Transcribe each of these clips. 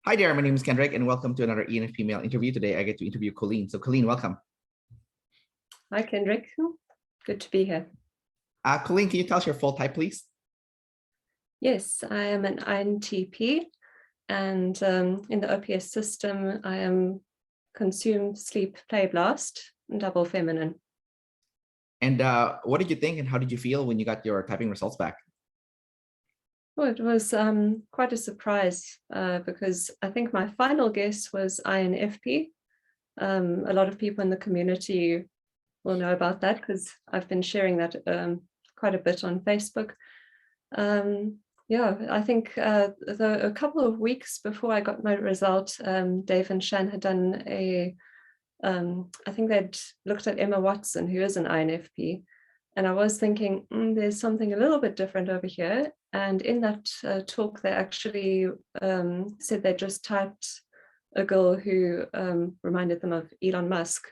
Hi there, my name is Kendrick, and welcome to another ENFP Mail interview. Today I get to interview Colleen. So Colleen, welcome. Hi, Kendrick. Good to be here. Colleen, can you tell us your full type, please? Yes, I am an INTP, and in the OPS system, I am consume, sleep, play, blast, and double feminine. And what did you think and how did you feel when you got your typing results back? Well, it was quite a surprise because I think my final guess was INFP. A lot of people in the community will know about that because I've been sharing that quite a bit on Facebook. Yeah, I think a couple of weeks before I got my result, Dave and Shan had done I think they'd looked at Emma Watson, who is an INFP. And I was thinking, there's something a little bit different over here. And in that talk, they actually said they just typed a girl who reminded them of Elon Musk.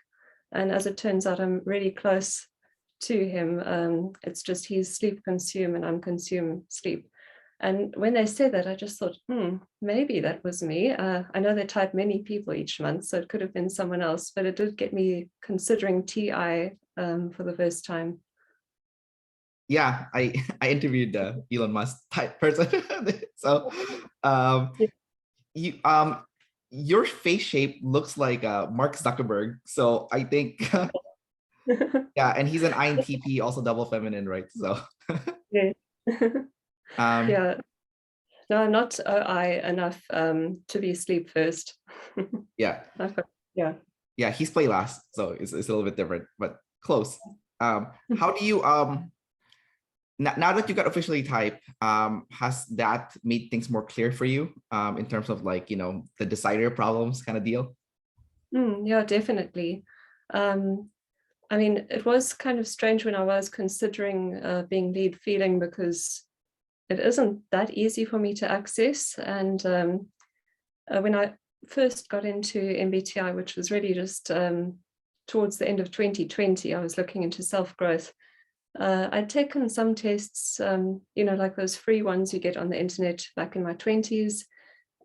And as it turns out, I'm really close to him. It's just he's sleep consume and I'm consume sleep. And when they said that, I just thought, maybe that was me. I know they type many people each month, so it could have been someone else, but it did get me considering TI for the first time. Yeah, I interviewed Elon Musk type person. So your face shape looks like Mark Zuckerberg. So I think yeah, and he's an INTP, also double feminine, right? So yeah. yeah. No, I'm not OI enough to be sleep first. Yeah. Yeah, he's play last, so it's a little bit different, but close. How do you now that you got officially type, has that made things more clear for you in terms of like, the decider problems kind of deal? Yeah, definitely. I mean, it was kind of strange when I was considering being lead feeling because it isn't that easy for me to access. And when I first got into MBTI, which was really just towards the end of 2020, I was looking into self-growth. I'd taken some tests, like those free ones you get on the internet back in my 20s,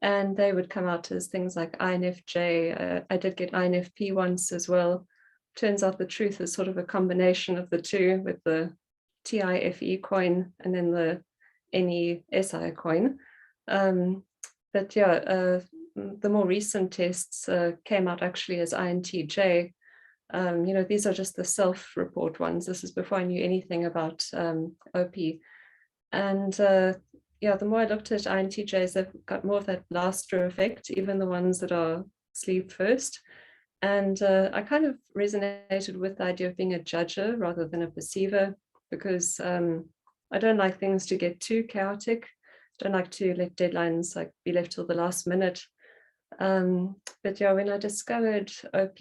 and they would come out as things like INFJ. I did get INFP once as well. Turns out the truth is sort of a combination of the two, with the TIFE coin and then the NESI coin. But yeah, the more recent tests came out actually as INTJ. These are just the self-report ones. This is before I knew anything about OP. And yeah, the more I looked at INTJs, they've got more of that blaster effect, even the ones that are sleep first. And I kind of resonated with the idea of being a judger rather than a perceiver, because I don't like things to get too chaotic. Don't like to let deadlines be left till the last minute. But yeah, when I discovered OP,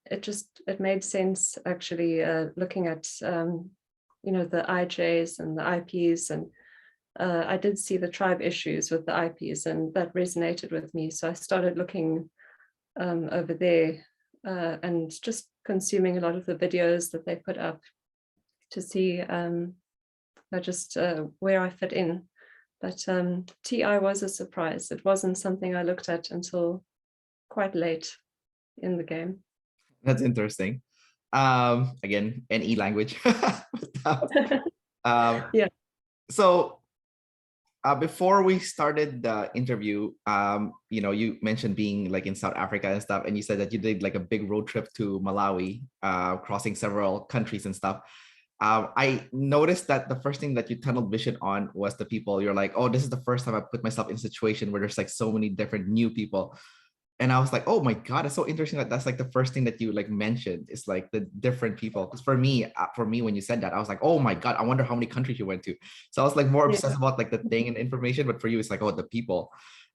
it made sense actually looking at the IJs and the IPs, and I did see the tribe issues with the IPs, and that resonated with me. So I started looking over there and just consuming a lot of the videos that they put up to see just where I fit in. But TI was a surprise. It wasn't something I looked at until quite late in the game. That's interesting. Again, NE language. Yeah. So before we started the interview, you mentioned being like in South Africa and stuff, and you said that you did like a big road trip to Malawi, crossing several countries and stuff. I noticed that the first thing that you tunneled vision on was the people. You're like, oh, this is the first time I put myself in a situation where there's like so many different new people. And I was like, oh my God, it's so interesting that that's like the first thing that you like mentioned is like the different people. Because for me, when you said that, I was like, oh my God, I wonder how many countries you went to. So I was like more obsessed about like the thing and information, but for you, it's like, oh, the people.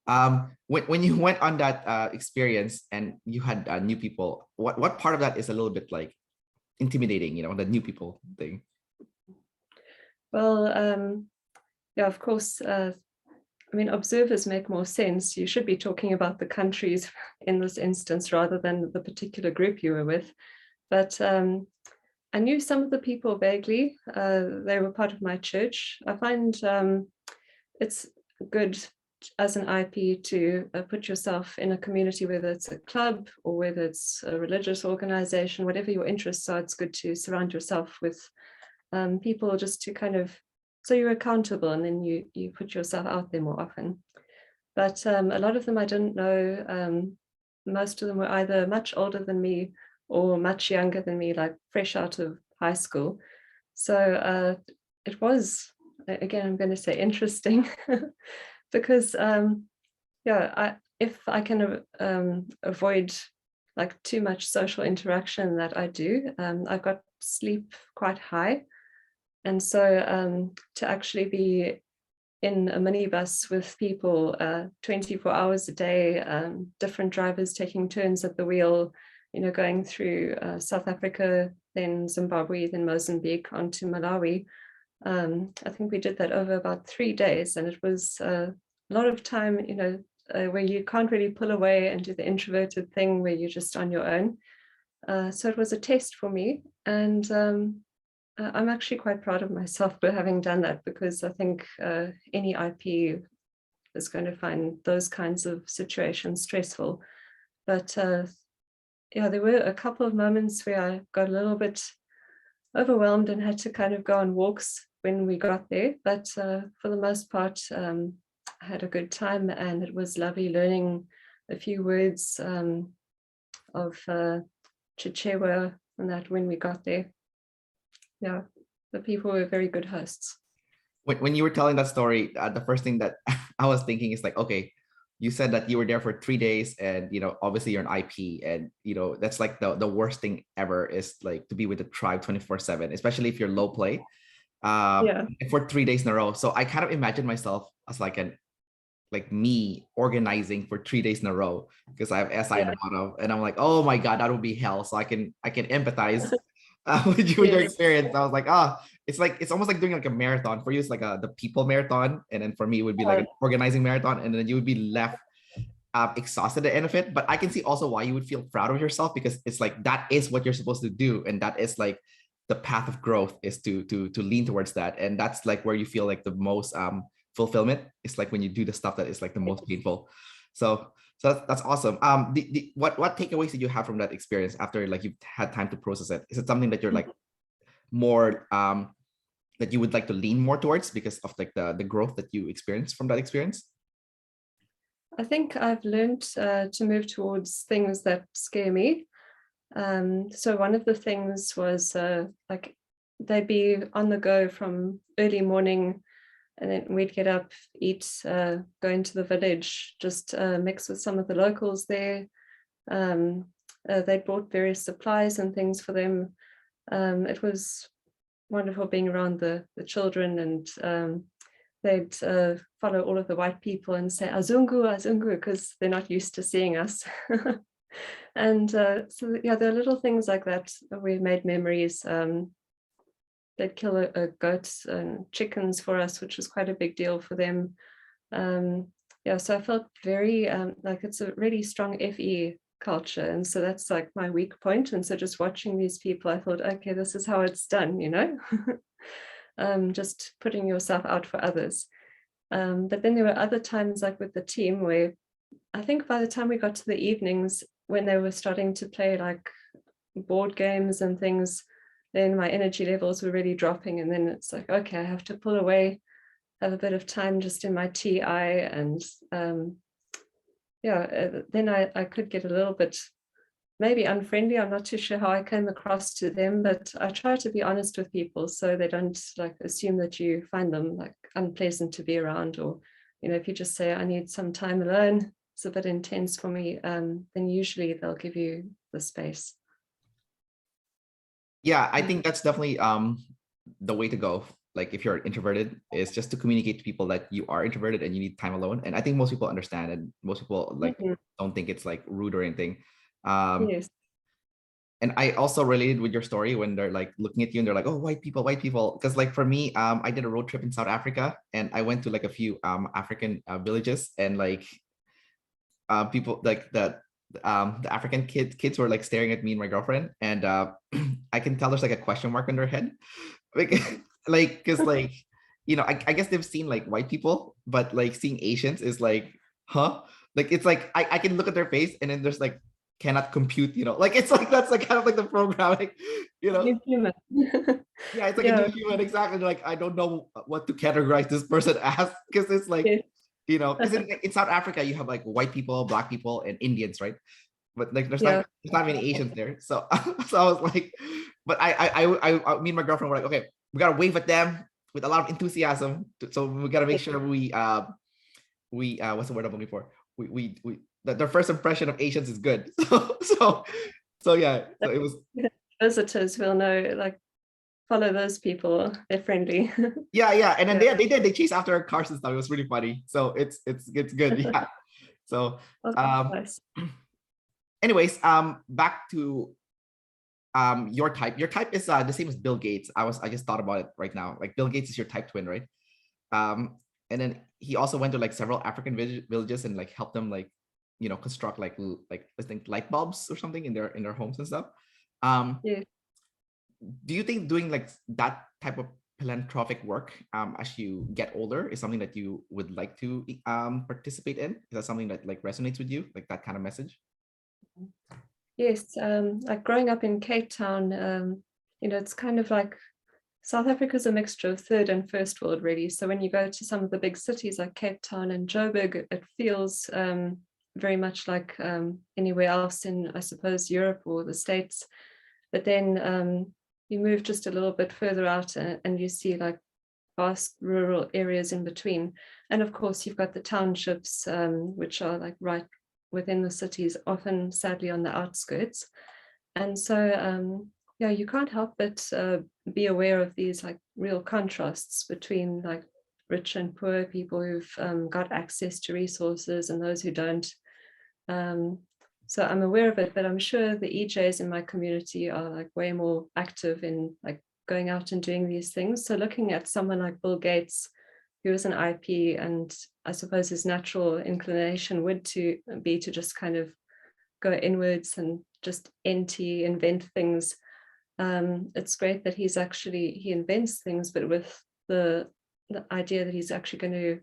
When you went on that experience and you had new people, what part of that is a little bit like intimidating, the new people thing? Well, yeah, of course. I mean, observers make more sense. You should be talking about the countries in this instance rather than the particular group you were with. But I knew some of the people vaguely. They were part of my church. I find it's good as an IP to put yourself in a community, whether it's a club or whether it's a religious organization, whatever your interests are, it's good to surround yourself with people just to kind of, so you're accountable, and then you put yourself out there more often. But a lot of them I didn't know. Most of them were either much older than me or much younger than me, like fresh out of high school. So it was, again, I'm going to say interesting because if I can avoid like too much social interaction that I do, I've got sleep quite high. And so to actually be in a minibus with people 24 hours a day, different drivers taking turns at the wheel, going through South Africa, then Zimbabwe, then Mozambique, onto Malawi. I think we did that over about 3 days, and it was a lot of time, where you can't really pull away and do the introverted thing where you're just on your own. So it was a test for me, and I'm actually quite proud of myself for having done that, because I think any IP is going to find those kinds of situations stressful. But there were a couple of moments where I got a little bit overwhelmed and had to kind of go on walks when we got there. But for the most part, I had a good time, and it was lovely learning a few words of Chichewa and that when we got there. Yeah, the people were very good hosts. When you were telling that story, the first thing that I was thinking is like, okay, you said that you were there for 3 days, and obviously you're an IP, and that's like the worst thing ever, is like to be with the tribe 24/7, especially if you're low play, for 3 days in a row. So I kind of imagine myself as like me organizing for 3 days in a row, because I have SI in the bottom, and I'm like, oh my God, that would be hell. So I can empathize with your experience. I was like, it's almost like doing like a marathon. For you, it's like the people marathon, and then for me it would be like an organizing marathon, and then you would be left exhausted at the end of it. But I can see also why you would feel proud of yourself, because it's like that is what you're supposed to do, and that is like the path of growth, is to lean towards that, and that's like where you feel like the most fulfillment. It's like when you do the stuff that is like the most painful. So that's awesome. What takeaways did you have from that experience after like you've had time to process it? Is it something that you're like more that you would like to lean more towards because of like the growth that you experienced from that experience? I think I've learned to move towards things that scare me. So one of the things was like they'd be on the go from early morning, and then we'd get up, eat, go into the village, just mix with some of the locals there. They brought various supplies and things for them. It was wonderful being around the children, and they'd follow all of the white people and say Azungu, Azungu, because they're not used to seeing us. And so there are little things like that. We made memories. They'd kill a goat and chickens for us, which was quite a big deal for them. So I felt very like it's a really strong FE culture, and so that's like my weak point. And so just watching these people, I thought, okay, this is how it's done, just putting yourself out for others. But then there were other times, like with the team, where I think by the time we got to the evenings, when they were starting to play like board games and things, then my energy levels were really dropping. And then it's like, okay, I have to pull away, have a bit of time just in my TI. And then I could get a little bit maybe unfriendly. I'm not too sure how I came across to them, but I try to be honest with people so they don't like assume that you find them like unpleasant to be around, or, if you just say, I need some time alone, it's a bit intense for me, then usually they'll give you the space. Yeah, I think that's definitely the way to go. Like if you're introverted, is just to communicate to people that you are introverted and you need time alone. And I think most people understand, and most people like don't think it's like rude or anything. Yes. And I also related with your story when they're like looking at you and they're like, oh, white people. Because like for me, I did a road trip in South Africa, and I went to like a few African villages, and like people like the African kids were like staring at me and my girlfriend, and I can tell there's like a question mark on their head, like because like I guess they've seen like white people, but like seeing Asians is like, huh? Like it's like I can look at their face and then there's like cannot compute, like it's like that's like kind of like the programming, New human. yeah, it's like a Yeah. new human, exactly. Like I don't know what to categorize this person as, because it's like, Yes. because in South Africa you have like white people, black people, and Indians, right? But like Yeah. there's not many Asians there. So so I was like, but me and my girlfriend were like, okay, we gotta wave at them with a lot of enthusiasm. So we gotta make sure we what's the word I'm looking for? We that their first impression of Asians is good. So yeah. So it was Visitors will know, like, follow those people. They're friendly. yeah. And then Yeah. they chase after our cars and stuff. It was really funny. So it's good. Yeah. So Oh, nice. anyways, back to your type. Your type is the same as Bill Gates. I just thought about it right now. Like Bill Gates is your type twin, right? And then he also went to like several African villages and like helped them like construct like I think light bulbs or something in their homes and stuff. Yeah. Do you think doing like that type of philanthropic work as you get older is something that you would like to participate in? Is that something that like resonates with you, like that kind of message? Yes. Like growing up in Cape Town, it's kind of like South Africa is a mixture of third and first world, really. So when you go to some of the big cities like Cape Town and Joburg, it feels very much like anywhere else in, I suppose, Europe or the States. But then you move just a little bit further out and you see like vast rural areas in between. And of course, you've got the townships, which are like right within the cities, often sadly on the outskirts. And so, yeah, you can't help but be aware of these like real contrasts between like rich and poor people who've got access to resources and those who don't. So I'm aware of it, but I'm sure the EJs in my community are like way more active in like going out and doing these things. So looking at someone like Bill Gates, who is an IP, and I suppose his natural inclination would be to just kind of go inwards and just invent things. It's great that he invents things, but with the idea that he's actually going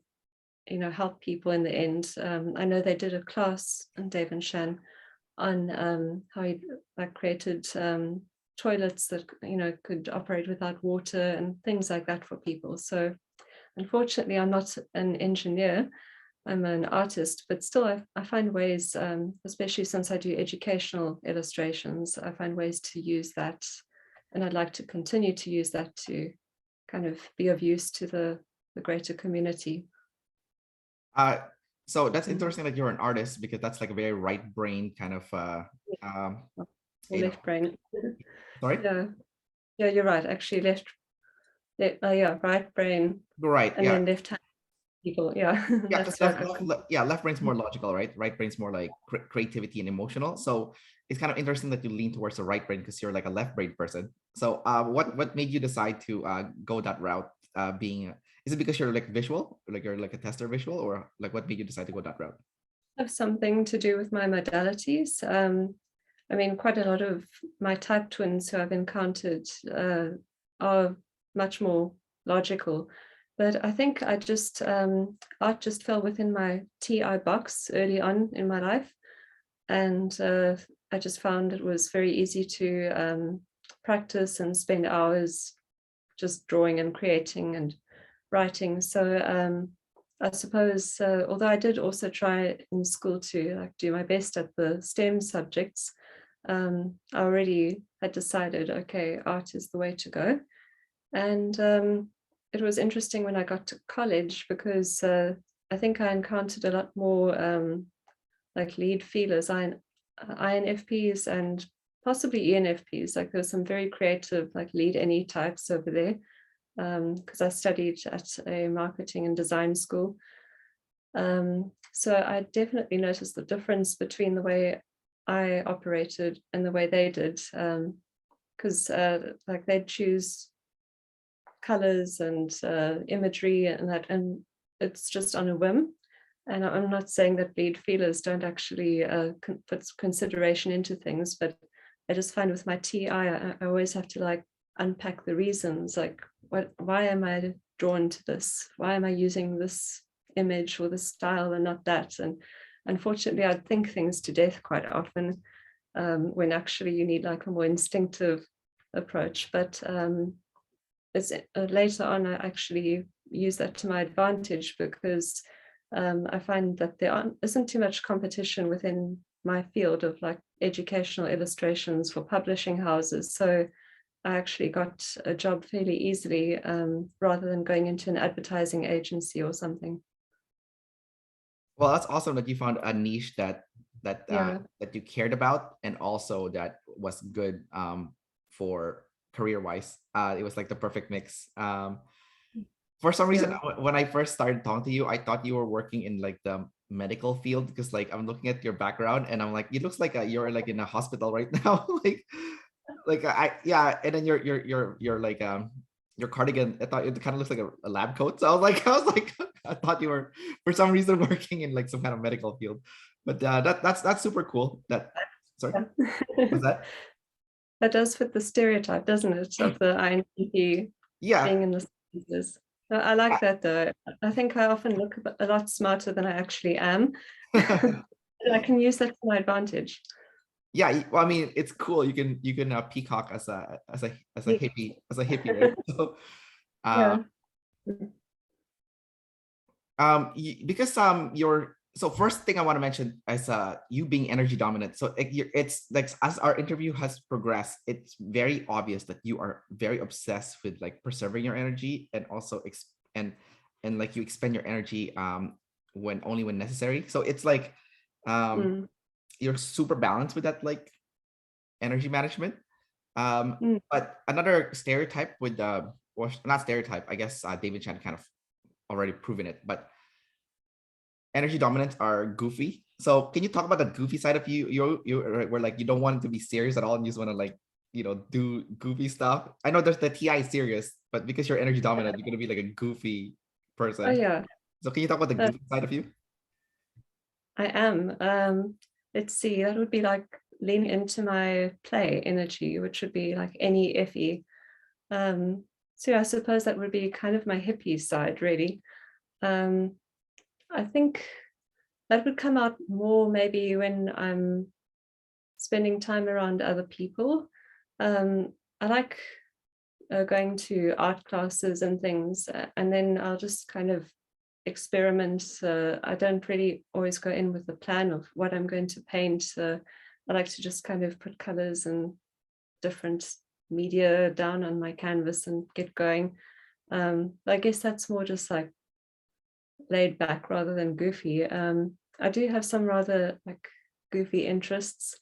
to help people in the end. I know they did a class in Dave and Shan on how he like created toilets that could operate without water and things like that for people. So unfortunately, I'm not an engineer. I'm an artist, but still I find ways, especially since I do educational illustrations, I find ways to use that. And I'd like to continue to use that to kind of be of use to the greater community. So that's interesting that you're an artist, because that's like a very right brain kind of left brain. Sorry? Yeah, you're right. Actually, right brain. Right. And then left hand people. Yeah. Yeah, left brain's more logical, right? Right brain's more like creativity and emotional. So it's kind of interesting that you lean towards the right brain because you're like a left brain person. So what made you decide to go that route? Is it because you're like visual, like you're like a tester visual, or like what made you decide to go that route? Have something to do with my modalities. I mean, quite a lot of my type twins who I've encountered are much more logical, but I think art just fell within my TI box early on in my life, and I just found it was very easy to practice and spend hours just drawing and creating and writing. So I suppose, although I did also try in school to like do my best at the STEM subjects, I already had decided, okay, art is the way to go. And it was interesting when I got to college because I think I encountered a lot more like lead feelers, INFPs and possibly ENFPs. Like there was some very creative like lead NE types over there. Because I studied at a marketing and design school. So I definitely noticed the difference between the way I operated and the way they did, because like they'd choose colors and imagery and it's just on a whim. And I'm not saying that lead feelers don't actually put consideration into things, but I just find with my TI, I always have to like unpack the reasons, like why am I drawn to this? Why am I using this image or this style and not that? And unfortunately, I'd think things to death quite often, when actually you need like a more instinctive approach. But it's later on, I actually use that to my advantage, because I find that there isn't too much competition within my field of like educational illustrations for publishing houses. So I actually got a job fairly easily, rather than going into an advertising agency or something. Well, that's awesome that you found a niche that Yeah. that you cared about, and also that was good for career-wise. It was like the perfect mix. For some reason, Yeah. when I first started talking to you, I thought you were working in like the medical field, because like I'm looking at your background and I'm like, it looks like you're like in a hospital right now. like yeah, and then your like your cardigan, I thought it kind of looks like a lab coat. So I was like I thought you were for some reason working in like some kind of medical field. But that's super cool. Sorry, was Yeah. that? That does fit the stereotype, doesn't it, of the INTP Yeah. being in the sciences. I like that though. I think I often look a lot smarter than I actually am. I can use that to my advantage. Yeah, well, I mean, it's cool. You can peacock as a Yeah. hippie, right? So, uh, Yeah. because you're so first thing I want to mention is you being energy dominant. So it's like as our interview has progressed, it's very obvious that you are very obsessed with like preserving your energy, and also and like you expend your energy when only when necessary. So it's like Mm. you're super balanced with that like energy management. Mm. But another stereotype with or not stereotype, I guess David Chan kind of already proven it, but energy dominants are goofy. So can you talk about the goofy side of you? You where like you don't want to be serious at all, and you just want to like do goofy stuff. I know there's the TI serious, but because you're energy dominant, you're gonna be like a goofy Oh person. yeah, So can you talk about the uh, goofy side of you? I am. Let's see, that would be like lean into my play energy, which would be like NEFE. So I suppose that would be kind of my hippie side, really. Um, I think that would come out more maybe when I'm spending time around other people. I like going to art classes and things, and then I'll just kind of experiment. I don't really always go in with a plan of what I'm going to paint. I like to just kind of put colors and different media down on my canvas and get going. I guess that's more just like laid back rather than goofy. I do have some rather like goofy interests.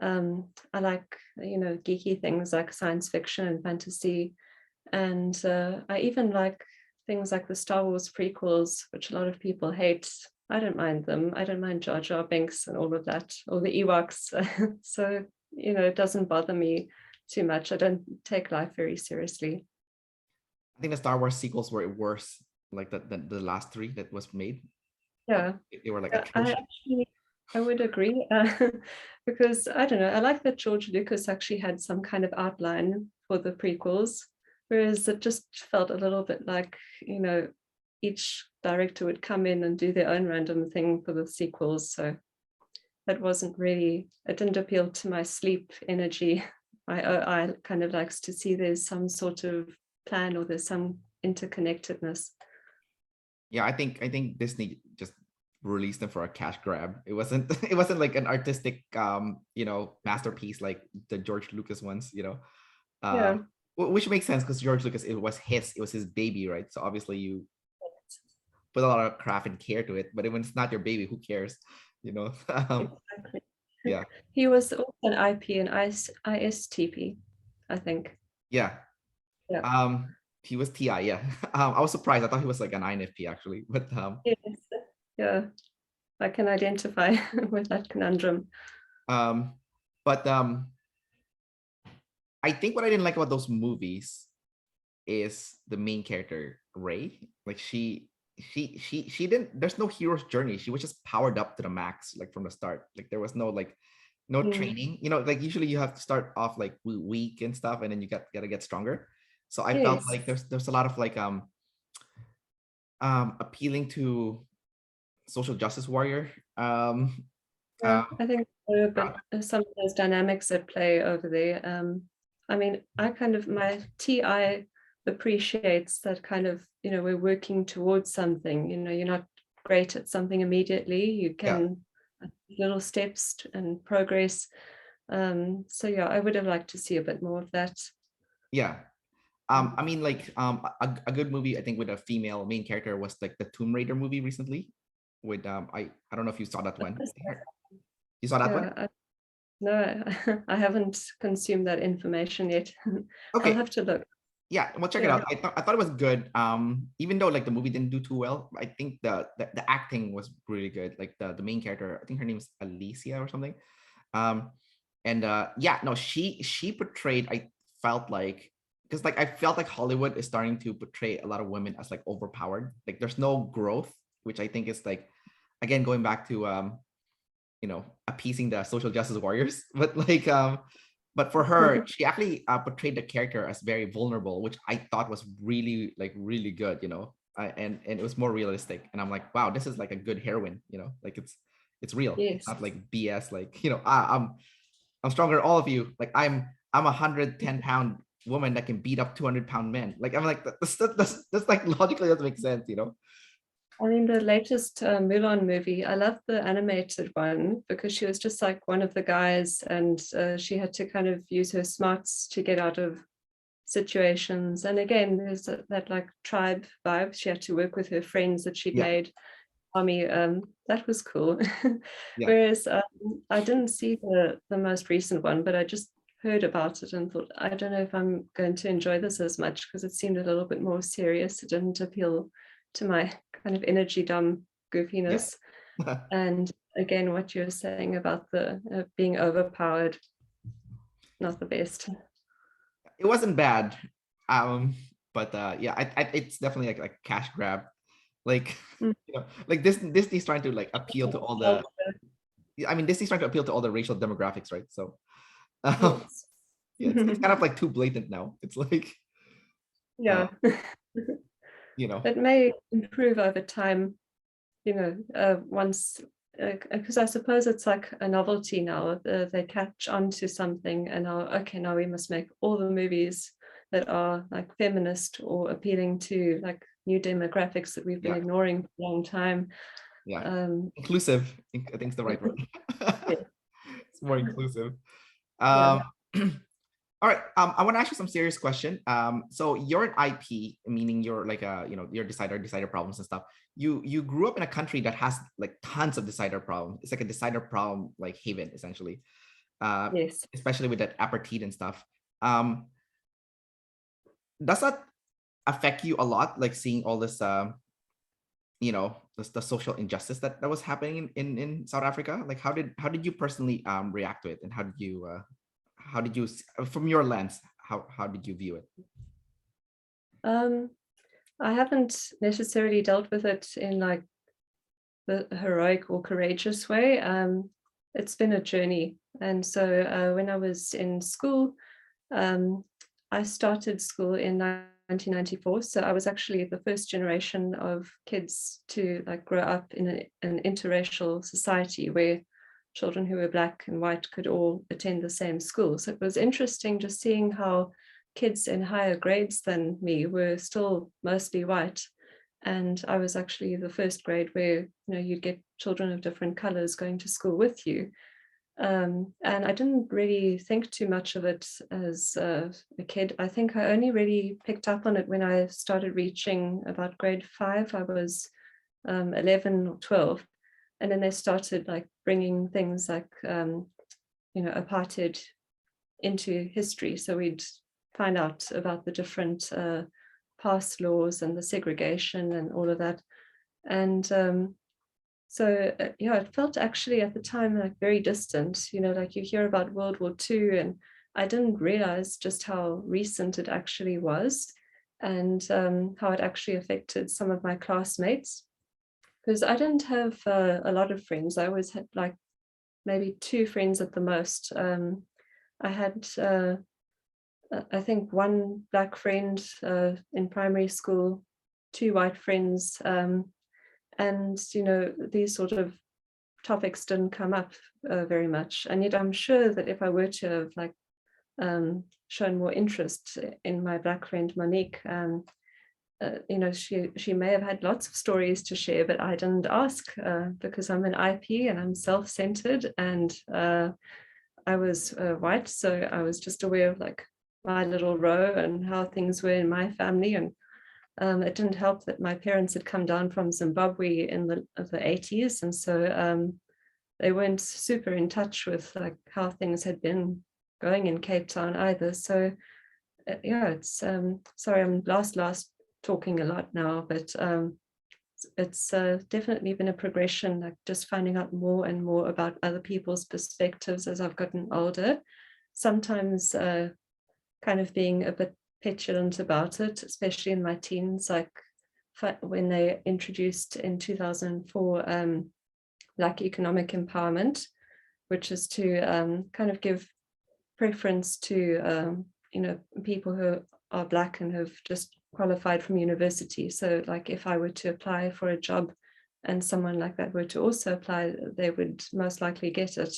I like, geeky things like science fiction and fantasy. And I even like things like the Star Wars prequels, which a lot of people hate. I don't mind them. I don't mind Jar Jar Binks and all of that, or the Ewoks. So, it doesn't bother me too much. I don't take life very seriously. I think the Star Wars sequels were worse, like the last three that was made. Yeah. They were like I atrocious. actually, I would agree, because I don't know, I like that George Lucas actually had some kind of outline for the prequels, whereas it just felt a little bit like, each director would come in and do their own random thing for the sequels. So that wasn't really, it didn't appeal to my sleep energy. I kind of likes to see there's some sort of plan or there's some interconnectedness. Yeah, I think Disney just released them for a cash grab. It wasn't it wasn't like an artistic masterpiece like the George Lucas ones, Yeah. which makes sense because George Lucas, it was his baby, right? So obviously you put a lot of craft and care to it, but when it's not your baby, who cares? Exactly. Yeah, He was also an IP and ISTP, I think. yeah. Yeah. He was TI, yeah. I was surprised. I thought he was like an INFP actually, but Yes. Yeah. I can identify with that conundrum. um, but I think what I didn't like about those movies is the main character Ray. Like she didn't. There's no hero's journey. She was just powered up to the max, like from the start. Like there was no like no Mm. training. Like usually you have to start off like weak and stuff, and then you gotta get stronger. So I felt Yes. like there's a lot of like appealing to social justice warrior. Yeah, Uh, I think there are a bit crowd. some of those dynamics at play over there. I mean, I kind of my TI appreciates that kind of, we're working towards something. You're not great at something immediately. You Yeah, can little steps and progress. So yeah, I would have liked to see a bit more of that. yeah. I mean, like, a good movie I think with a female main character was like the Tomb Raider movie recently. With I don't know if you saw that one. You saw that one? Yeah, no, I haven't consumed that information yet. I'll Okay, have to look. yeah, well, check it Yeah. out. I thought it was good. Even though like the movie didn't do too well, I think the acting was really good. Like the main character, I think her name is Alicia or something. Um, and yeah, no, she portrayed. I felt like, because like I felt like Hollywood is starting to portray a lot of women as like overpowered. Like there's no growth, which I think is like, again, going back to appeasing the social justice warriors. But for her, she actually portrayed the character as very vulnerable, which I thought was really like really good. And it was more realistic. And I'm like, wow, this is like a good heroine. Like it's real. It's Yes. not like BS. Like I'm stronger than all of you. Like I'm a 110-pound woman that can beat up 200-pound men. Like I'm like that's like logically doesn't make sense. I mean, the latest Mulan movie, I love the animated one because she was just like one of the guys, and she had to kind of use her smarts to get out of situations. And again, there's that like tribe vibe. She had to work with her friends that she'd Yeah, made. Army, that was cool. yeah, Whereas I didn't see the most recent one, but I just heard about it and thought, I don't know if I'm going to enjoy this as much because it seemed a little bit more serious. It didn't appeal to my kind of energy dumb yeah. goofiness. And again, what you were saying about the being overpowered, not the best. It wasn't bad. Um, but yeah, it's definitely like a cash grab. Like, Mm. like Disney's trying to like appeal to all the. I mean, Disney's trying to appeal to all the racial demographics, right? So, um, Yes. yeah, it's kind of like too blatant now. It's like, uh, Yeah. you know, It may improve over time, once, because I suppose it's like a novelty now. They catch on to something and now, okay, now we must make all the movies that are like feminist or appealing to like new demographics that we've been yeah, ignoring for a long time. yeah, Um, inclusive. I think it's the right word. yeah, It's more inclusive. yeah. Um, all right. I want to ask you some serious question. So you're an IP, meaning you're like you're decider problems and stuff. You grew up in a country that has like tons of decider problems. It's like a decider problem like haven essentially. Yes. Especially with that apartheid and stuff. Um, does that affect you a lot? Like seeing all this, the social injustice that was happening in South Africa. Like how did you personally react to it, and how did you from your lens how did you view it? Um, I haven't necessarily dealt with it in like the heroic or courageous way. It's been a journey. And so when I was in school, um, I started school in 1994. So I was actually the first generation of kids to like grow up in an interracial society where children who were Black and white could all attend the same school. So it was interesting just seeing how kids in higher grades than me were still mostly white. And I was actually the first grade where you'd get children of different colors going to school with you. And I didn't really think too much of it as a kid. I think I only really picked up on it when I started reaching about grade 5. I was 11 or 12. And then they started like bringing things like, apartheid into history. So we'd find out about the different past laws and the segregation and all of that. And so yeah, it felt actually at the time like very distant, like you hear about World War II, and I didn't realize just how recent it actually was, and how it actually affected some of my classmates. Because I didn't have a lot of friends. I always had like maybe 2 friends at the most. I had I think one Black friend in primary school, two white friends, and these sort of topics didn't come up very much. And yet I'm sure that if I were to have like shown more interest in my black friend Monique, she may have had lots of stories to share, but I didn't ask because I'm an IP and I'm self-centered, and I was white, so I was just aware of like my little row and how things were in my family. And it didn't help that my parents had come down from Zimbabwe in the 80s, and so they weren't super in touch with like how things had been going in Cape Town either. So it's sorry, I'm last talking a lot now, but it's definitely been a progression, like just finding out more and more about other people's perspectives as I've gotten older. Sometimes kind of being a bit petulant about it, especially in my teens, like when they introduced in 2004 Black economic empowerment, which is to kind of give preference to people who are Black and have just qualified from university. So like if I were to apply for a job and someone like that were to also apply, they would most likely get it.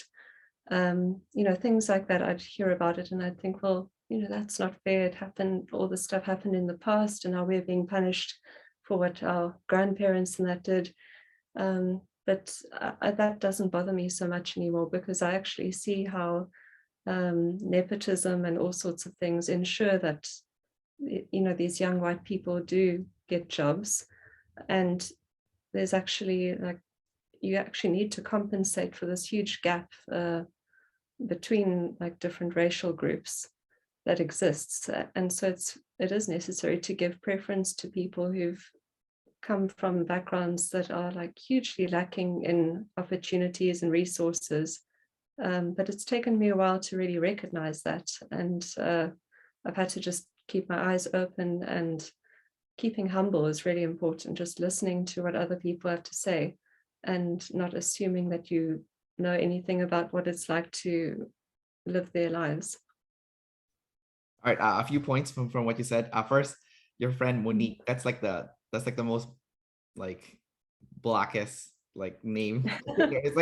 Things like that, I'd hear about it and I'd think, well, that's not fair. It happened, all this stuff happened in the past, and now we're being punished for what our grandparents and that did. But that doesn't bother me so much anymore, because I actually see how nepotism and all sorts of things ensure that these young white people do get jobs, and there's actually like you actually need to compensate for this huge gap between like different racial groups that exists. And so it is necessary to give preference to people who've come from backgrounds that are like hugely lacking in opportunities and resources. But it's taken me a while to really recognize that. And I've had to just keep my eyes open, and keeping humble is really important. Just listening to what other people have to say and not assuming that you know anything about what it's like to live their lives. All right, a few points from what you said. First, your friend Monique. That's like the most like blackest like name. it's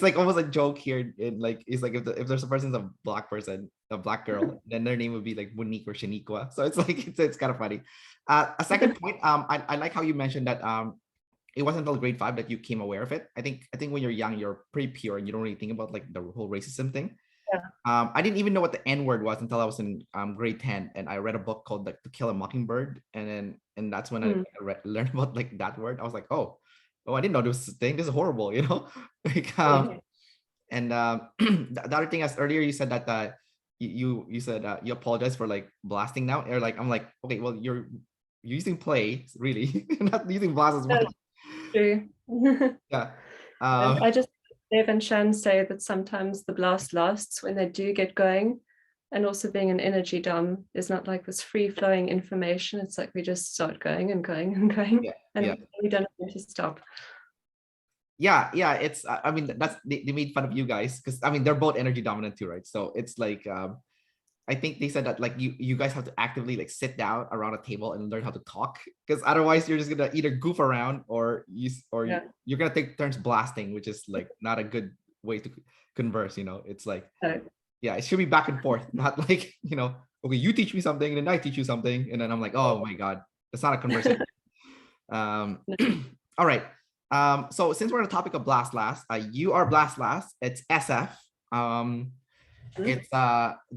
like almost a joke here. It's like if there's a person's a black person, a black girl, then their name would be like Monique or Shaniqua. So it's like it's kind of funny. A second point, I like how you mentioned that it wasn't until grade 5 that you came aware of it. I think when you're young, you're pretty pure and you don't really think about like the whole racism thing. Yeah. I didn't even know what the N word was until I was in grade 10, and I read a book called like To Kill a Mockingbird, and that's when I learned about like that word. I was like, oh, I didn't know this thing. This is horrible, like and the other thing, as earlier you said that you said you apologize for like blasting now, or like I'm like, okay, well you're using play really, not using blast as much. True. Yeah. I just Dev and Shan say that sometimes the blast lasts when they do get going, and also being an energy dump is not like this free-flowing information. It's like we just start going and going and going, and we don't know when to stop. Yeah, it's I mean that's they made fun of you guys because I mean they're both energy dominant too, right? So it's like I think they said that like you guys have to actively like sit down around a table and learn how to talk, because otherwise you're just gonna either goof around or you're gonna take turns blasting, which is like not a good way to converse. It's like it should be back and forth, not like okay, you teach me something and then I teach you something and then I'm like, oh my god, that's not a conversation. All right. So since we're on the topic of blast last, you are blast last. It's SF. It's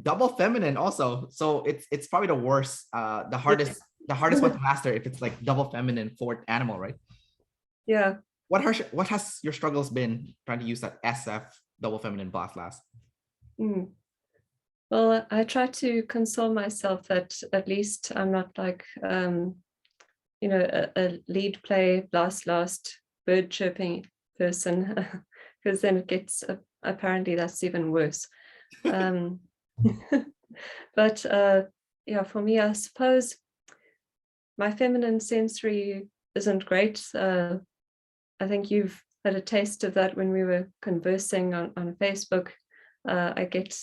double feminine also, so it's probably the worst, the hardest one to master if it's like double feminine fourth animal, right? Yeah. What has your struggles been trying to use that SF double feminine blast last? Well, I try to console myself that at least I'm not like a lead play blast last bird chirping person, because then it gets apparently that's even worse. But for me, I suppose my feminine sensory isn't great. I think you've had a taste of that when we were conversing on Facebook. I get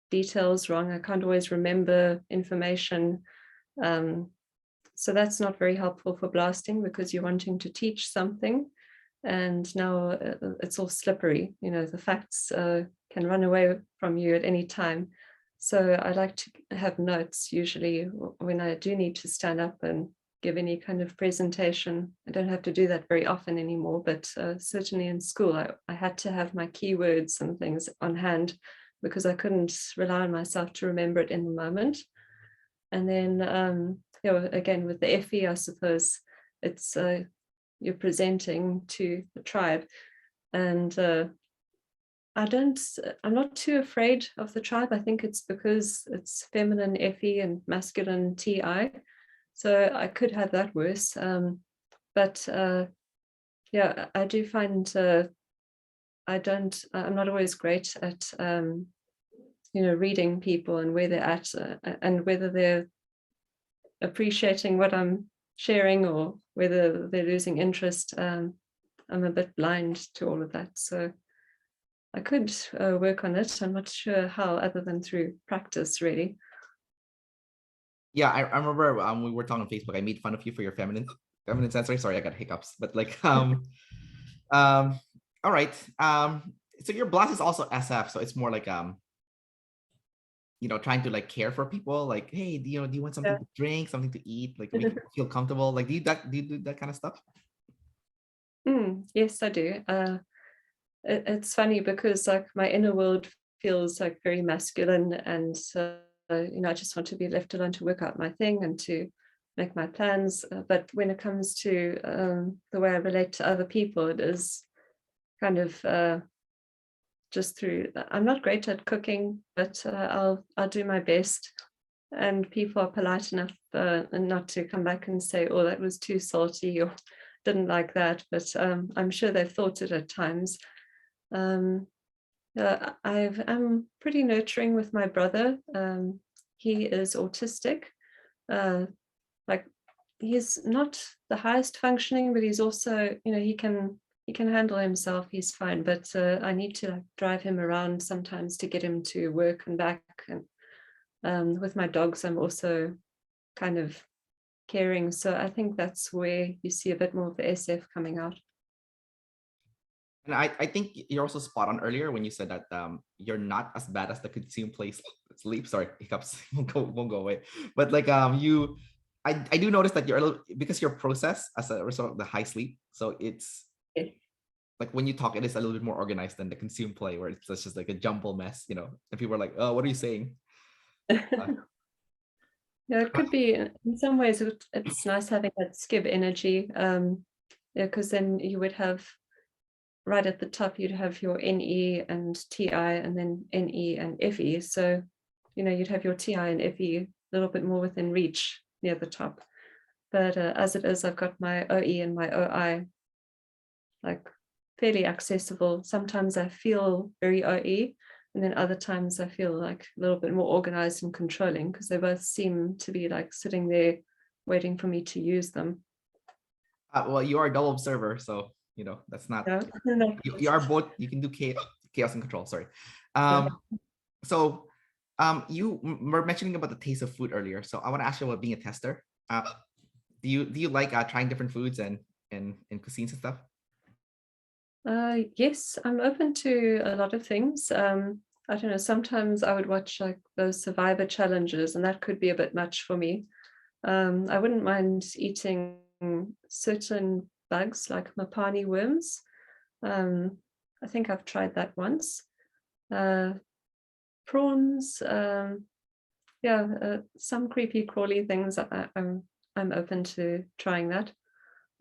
details wrong. I can't always remember information. So that's not very helpful for blasting because you're wanting to teach something. And now it's all slippery. The facts can run away from you at any time. So I like to have notes usually when I do need to stand up and give any kind of presentation. I don't have to do that very often anymore, but certainly in school, I had to have my keywords and things on hand because I couldn't rely on myself to remember it in the moment. And then, again, with the FE, I suppose it's you're presenting to the tribe. And I'm not too afraid of the tribe. I think it's because it's feminine FE and masculine TI. So I could have that worse. But I do find I'm not always great at, reading people and where they're at and whether they're appreciating what I'm sharing or whether they're losing interest. I'm a bit blind to all of that. So I could work on it. I'm not sure how, other than through practice, really. Yeah, I remember we were talking on Facebook. I made fun of you for your feminine sensory. Sorry, I got hiccups. But like, all right. So your blast is also SF, so it's more like trying to like care for people. Like, hey, do you want something to drink, something to eat, like make people feel comfortable? Like, do you do that kind of stuff? Yes, I do. It's funny because like my inner world feels like very masculine, and I just want to be left alone to work out my thing and to make my plans. But when it comes to the way I relate to other people, it is kind of just through. I'm not great at cooking, but I'll do my best. And people are polite enough not to come back and say, "Oh, that was too salty," or "Didn't like that." But I'm sure they've thought it at times. I'm pretty nurturing with my brother. He is autistic. Like he's not the highest functioning, but he's also, he can handle himself. He's fine. But I need to like drive him around sometimes to get him to work and back. And with my dogs, I'm also kind of caring. So I think that's where you see a bit more of the SF coming out. And I think you're also spot on earlier when you said that you're not as bad as the consume place sleep. Sorry, hiccups won't go away. But like I do notice that you're a little, because your process as a result of the high sleep. So it's like when you talk, it is a little bit more organized than the consume play, where it's just like a jumble mess, and people are like, "Oh, what are you saying?" Yeah, it could be in some ways. It's nice having that skib energy, because then you would have right at the top, you'd have your NE and TI, and then NE and FE. So, you'd have your TI and FE a little bit more within reach near the top. But as it is, I've got my OE and my OI like fairly accessible. Sometimes I feel very OE, and then other times I feel like a little bit more organized and controlling, because they both seem to be like sitting there waiting for me to use them. Well, you are a double observer, so that's not. You are both. You can do chaos and control. Sorry. So you were mentioning about the taste of food earlier. So I want to ask you about being a tester. Do you like trying different foods and cuisines and stuff? Yes, I'm open to a lot of things. I don't know, sometimes I would watch like those survivor challenges, and that could be a bit much for me. I wouldn't mind eating certain bugs like Mapani worms. I think I've tried that once. Prawns, some creepy crawly things. I'm open to trying that.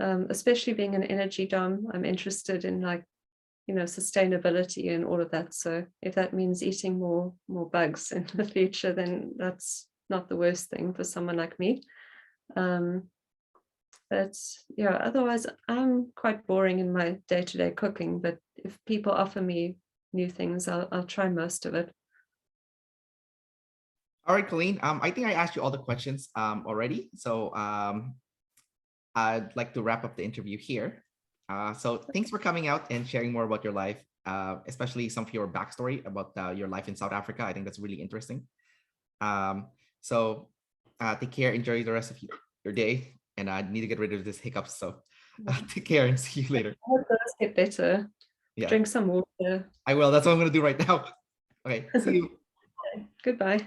Especially being an energy dom, I'm interested in like, sustainability and all of that. So if that means eating more bugs in the future, then that's not the worst thing for someone like me. But yeah, otherwise I'm quite boring in my day-to-day cooking, but if people offer me new things, I'll try most of it. All right, Colleen. I think I asked you all the questions already. So I'd like to wrap up the interview here. So thanks for coming out and sharing more about your life, especially some of your backstory about your life in South Africa. I think that's really interesting. So take care. Enjoy the rest of your day, and I need to get rid of this hiccup. So take care and see you later. I hope those get better. Yeah, Drink some water. I will. That's what I'm gonna do right now. Okay, see you. Goodbye.